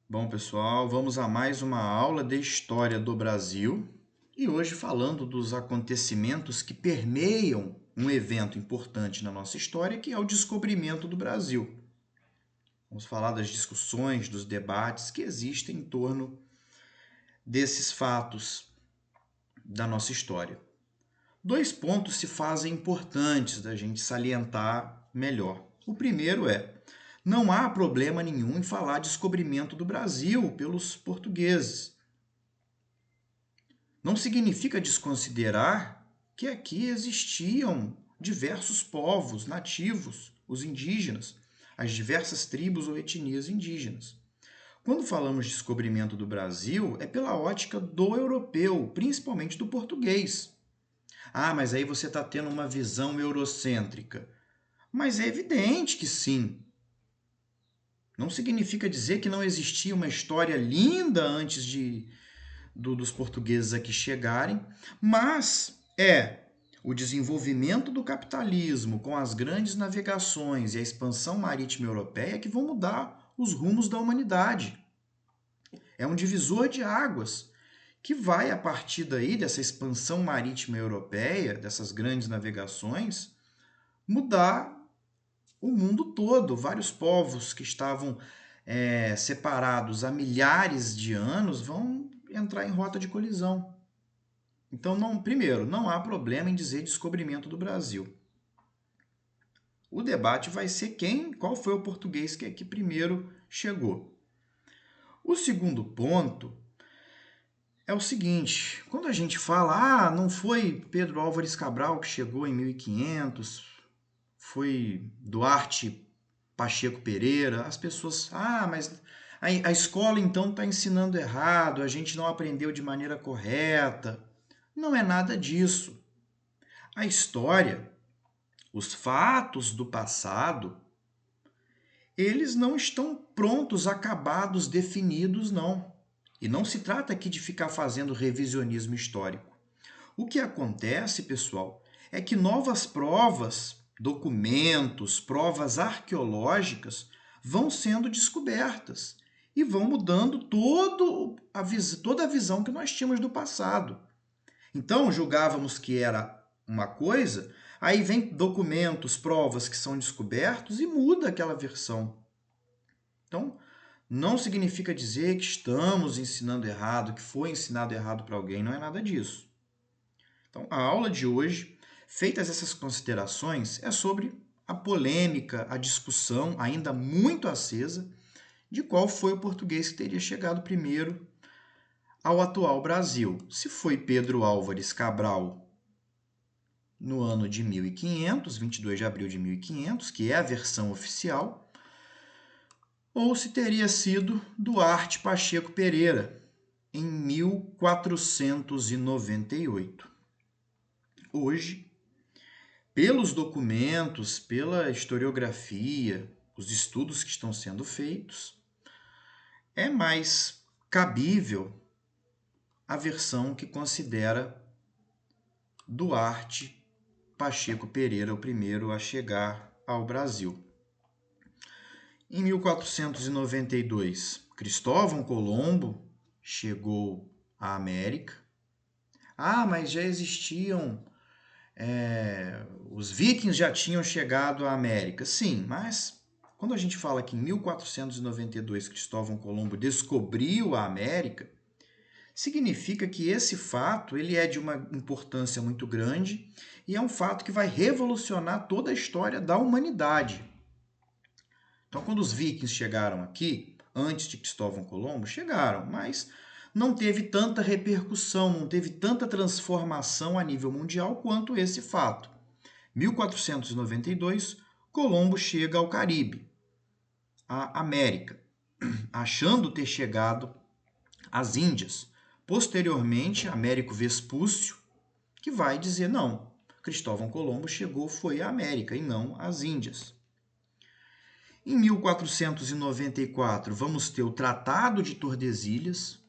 Bom, pessoal, vamos a mais uma aula de História do Brasil e hoje falando dos acontecimentos que permeiam um evento importante na nossa história, que é o descobrimento do Brasil. Vamos falar das discussões, dos debates que existem em torno desses fatos da nossa história. Dois pontos se fazem importantes da gente salientar melhor. O primeiro é: não há problema nenhum em falar descobrimento do Brasil pelos portugueses. Não significa desconsiderar que aqui existiam diversos povos nativos, os indígenas, as diversas tribos ou etnias indígenas. Quando falamos de descobrimento do Brasil, é pela ótica do europeu, principalmente do português. Ah, mas aí você está tendo uma visão eurocêntrica. Mas é evidente que sim. Não significa dizer que não existia uma história linda antes dos portugueses aqui chegarem, mas é o desenvolvimento do capitalismo com as grandes navegações e a expansão marítima europeia que vão mudar os rumos da humanidade. É um divisor de águas que vai, a partir daí, dessa expansão marítima europeia, dessas grandes navegações, mudar o mundo todo. Vários povos que estavam separados há milhares de anos vão entrar em rota de colisão. Então, primeiro, não há problema em dizer descobrimento do Brasil. O debate vai ser qual foi o português que primeiro chegou. O segundo ponto é o seguinte: quando a gente fala, não foi Pedro Álvares Cabral que chegou em 1500, foi Duarte Pacheco Pereira, as pessoas, mas a escola então está ensinando errado, a gente não aprendeu de maneira correta. Não é nada disso. A história, os fatos do passado, eles não estão prontos, acabados, definidos, não. E não se trata aqui de ficar fazendo revisionismo histórico. O que acontece, pessoal, é que novas provas, documentos, provas arqueológicas vão sendo descobertas e vão mudando toda a visão que nós tínhamos do passado. Então, julgávamos que era uma coisa, aí vem documentos, provas que são descobertos e muda aquela versão. Então, não significa dizer que estamos ensinando errado, que foi ensinado errado para alguém, não é nada disso. Então, a aula de hoje, feitas essas considerações, é sobre a polêmica, a discussão ainda muito acesa de qual foi o português que teria chegado primeiro ao atual Brasil. Se foi Pedro Álvares Cabral no ano de 1500, 22 de abril de 1500, que é a versão oficial, ou se teria sido Duarte Pacheco Pereira, em 1498. Hoje, pelos documentos, pela historiografia, os estudos que estão sendo feitos, é mais cabível a versão que considera Duarte Pacheco Pereira o primeiro a chegar ao Brasil. Em 1492, Cristóvão Colombo chegou à América. Mas já existiam os vikings já tinham chegado à América. Sim, mas quando a gente fala que em 1492 Cristóvão Colombo descobriu a América, significa que esse fato ele é de uma importância muito grande e é um fato que vai revolucionar toda a história da humanidade. Então, quando os vikings chegaram aqui, antes de Cristóvão Colombo, chegaram, mas não teve tanta repercussão, não teve tanta transformação a nível mundial quanto esse fato. 1492, Colombo chega ao Caribe, à América, achando ter chegado às Índias. Posteriormente, Américo Vespúcio, que vai dizer não, Cristóvão Colombo chegou foi à América e não às Índias. Em 1494, vamos ter o Tratado de Tordesilhas,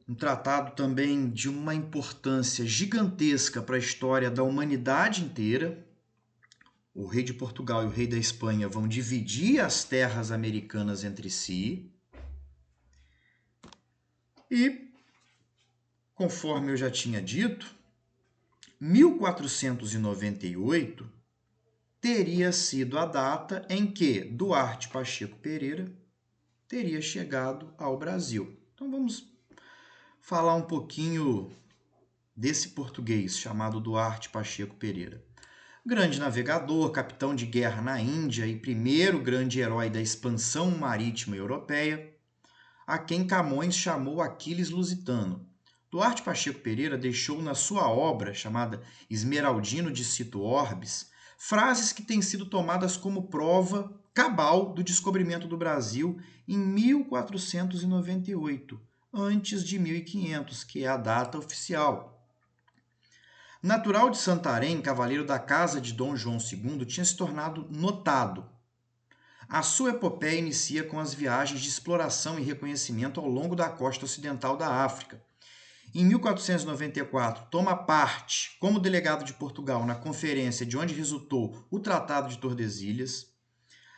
um tratado também de uma importância gigantesca para a história da humanidade inteira. O rei de Portugal e o rei da Espanha vão dividir as terras americanas entre si. E, conforme eu já tinha dito, 1498 teria sido a data em que Duarte Pacheco Pereira teria chegado ao Brasil. Então vamos falar um pouquinho desse português chamado Duarte Pacheco Pereira. Grande navegador, capitão de guerra na Índia e primeiro grande herói da expansão marítima europeia, a quem Camões chamou Aquiles Lusitano. Duarte Pacheco Pereira deixou na sua obra, chamada Esmeraldino de Cito Orbis, frases que têm sido tomadas como prova cabal do descobrimento do Brasil em 1498, antes de 1500, que é a data oficial. Natural de Santarém, cavaleiro da casa de Dom João II, tinha se tornado notado. A sua epopeia inicia com as viagens de exploração e reconhecimento ao longo da costa ocidental da África. Em 1494, toma parte, como delegado de Portugal, na conferência de onde resultou o Tratado de Tordesilhas.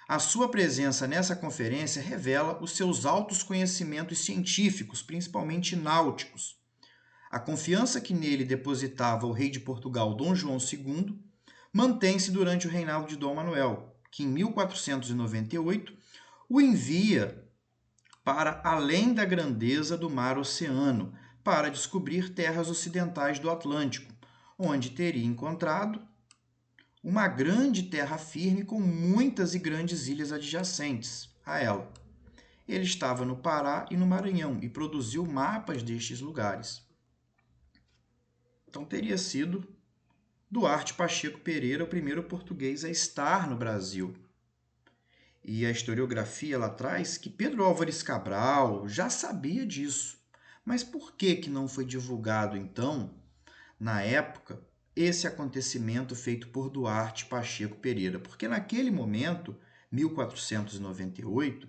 A sua presença nessa conferência revela os seus altos conhecimentos científicos, principalmente náuticos. A confiança que nele depositava o rei de Portugal, Dom João II, mantém-se durante o reinado de Dom Manuel, que em 1498 o envia para além da grandeza do mar Oceano, para descobrir terras ocidentais do Atlântico, onde teria encontrado uma grande terra firme com muitas e grandes ilhas adjacentes a ela. Ele estava no Pará e no Maranhão e produziu mapas destes lugares. Então teria sido Duarte Pacheco Pereira o primeiro português a estar no Brasil. E a historiografia ela traz que Pedro Álvares Cabral já sabia disso. Mas por que não foi divulgado, então, na época, esse acontecimento feito por Duarte Pacheco Pereira? Porque naquele momento, 1498,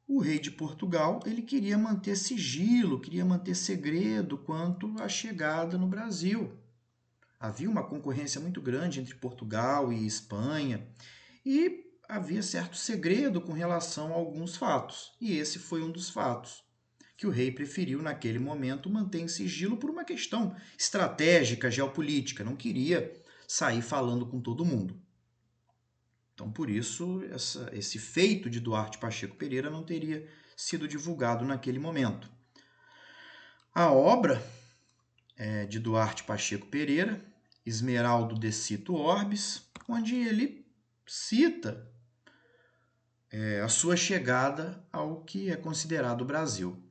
o rei de Portugal ele queria manter sigilo, queria manter segredo quanto à chegada no Brasil. Havia uma concorrência muito grande entre Portugal e Espanha e havia certo segredo com relação a alguns fatos. E esse foi um dos fatos que o rei preferiu, naquele momento, manter em sigilo por uma questão estratégica, geopolítica. Não queria sair falando com todo mundo. Então, por isso, esse feito de Duarte Pacheco Pereira não teria sido divulgado naquele momento. A obra de Duarte Pacheco Pereira, Esmeraldo de Cito Orbis, onde ele cita a sua chegada ao que é considerado o Brasil.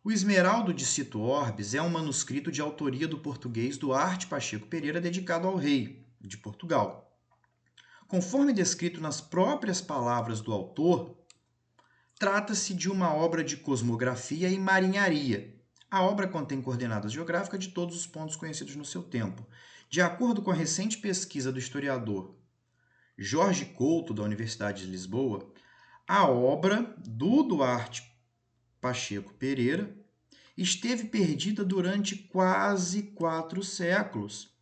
O Esmeraldo de Cito Orbis é um manuscrito de autoria do português Duarte Pacheco Pereira dedicado ao rei de Portugal. Conforme descrito nas próprias palavras do autor, trata-se de uma obra de cosmografia e marinharia. A obra contém coordenadas geográficas de todos os pontos conhecidos no seu tempo. De acordo com a recente pesquisa do historiador Jorge Couto, da Universidade de Lisboa, a obra do Duarte Pacheco Pereira esteve perdida durante quase 4 séculos.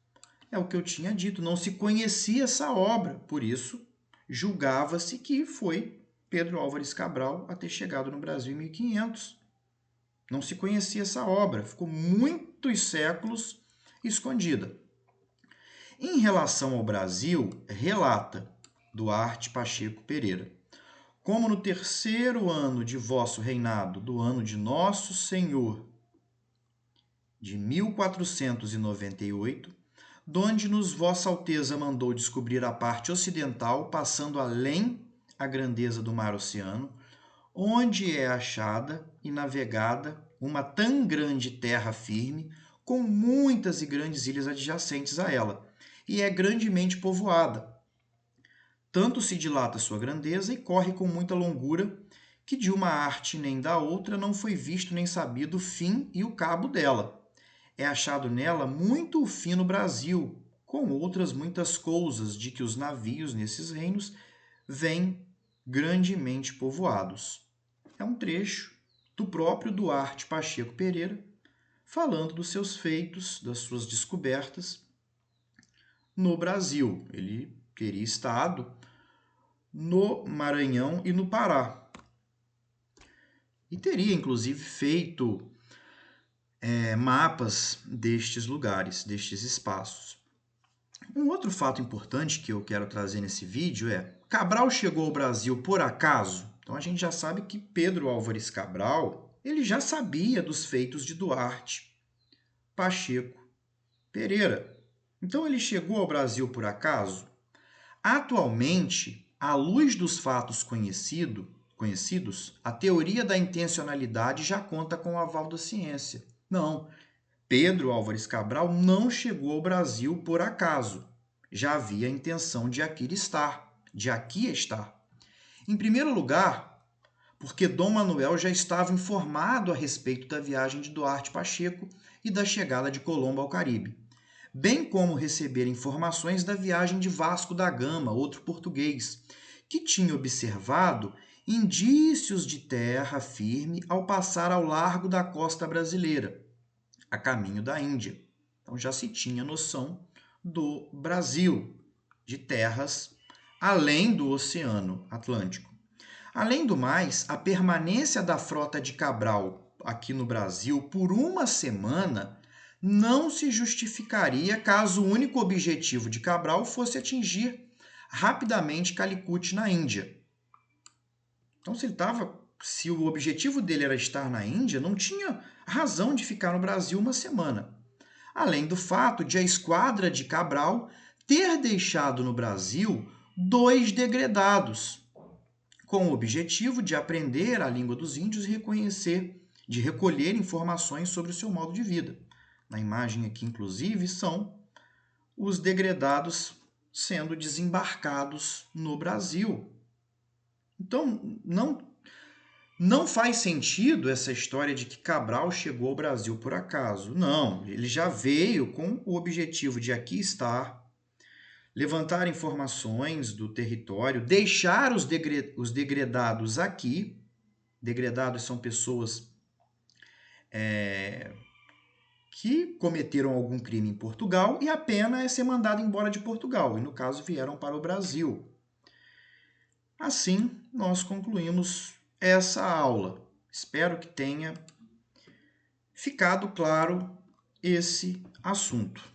É o que eu tinha dito, não se conhecia essa obra, por isso julgava-se que foi Pedro Álvares Cabral a ter chegado no Brasil em 1500. Não se conhecia essa obra, ficou muitos séculos escondida. Em relação ao Brasil, relata Duarte Pacheco Pereira: como no terceiro ano de vosso reinado, do ano de nosso Senhor, de 1498, donde-nos Vossa Alteza mandou descobrir a parte ocidental, passando além a grandeza do mar Oceano, onde é achada e navegada uma tão grande terra firme, com muitas e grandes ilhas adjacentes a ela, e é grandemente povoada. Tanto se dilata sua grandeza e corre com muita longura, que de uma arte nem da outra não foi visto nem sabido o fim e o cabo dela. É achado nela muito o fino Brasil, com outras muitas coisas de que os navios nesses reinos vêm grandemente povoados. É um trecho do próprio Duarte Pacheco Pereira, falando dos seus feitos, das suas descobertas no Brasil. Ele teria estado no Maranhão e no Pará. e teria, inclusive, feito mapas destes lugares, destes espaços. Um outro fato importante que eu quero trazer nesse vídeo é: Cabral chegou ao Brasil por acaso? Então a gente já sabe que Pedro Álvares Cabral, ele já sabia dos feitos de Duarte, Pacheco, Pereira. Então ele chegou ao Brasil por acaso? Atualmente, à luz dos fatos conhecidos, a teoria da intencionalidade já conta com o aval da ciência. Não, Pedro Álvares Cabral não chegou ao Brasil por acaso. Já havia a intenção de aqui estar. Em primeiro lugar, porque Dom Manuel já estava informado a respeito da viagem de Duarte Pacheco e da chegada de Colombo ao Caribe, bem como receber informações da viagem de Vasco da Gama, outro português, que tinha observado indícios de terra firme ao passar ao largo da costa brasileira, a caminho da Índia. Então já se tinha noção do Brasil, de terras além do Oceano Atlântico. Além do mais, a permanência da frota de Cabral aqui no Brasil por uma semana não se justificaria caso o único objetivo de Cabral fosse atingir rapidamente Calicut na Índia. Então, se o objetivo dele era estar na Índia, não tinha razão de ficar no Brasil uma semana. Além do fato de a esquadra de Cabral ter deixado no Brasil 2 degredados, com o objetivo de aprender a língua dos índios e de recolher informações sobre o seu modo de vida. Na imagem aqui, inclusive, são os degredados sendo desembarcados no Brasil. Então, não faz sentido essa história de que Cabral chegou ao Brasil por acaso. Não, ele já veio com o objetivo de aqui estar, levantar informações do território, deixar os degredados aqui. Degredados são pessoas que cometeram algum crime em Portugal e a pena é ser mandado embora de Portugal, e no caso vieram para o Brasil. Assim, nós concluímos essa aula. Espero que tenha ficado claro esse assunto.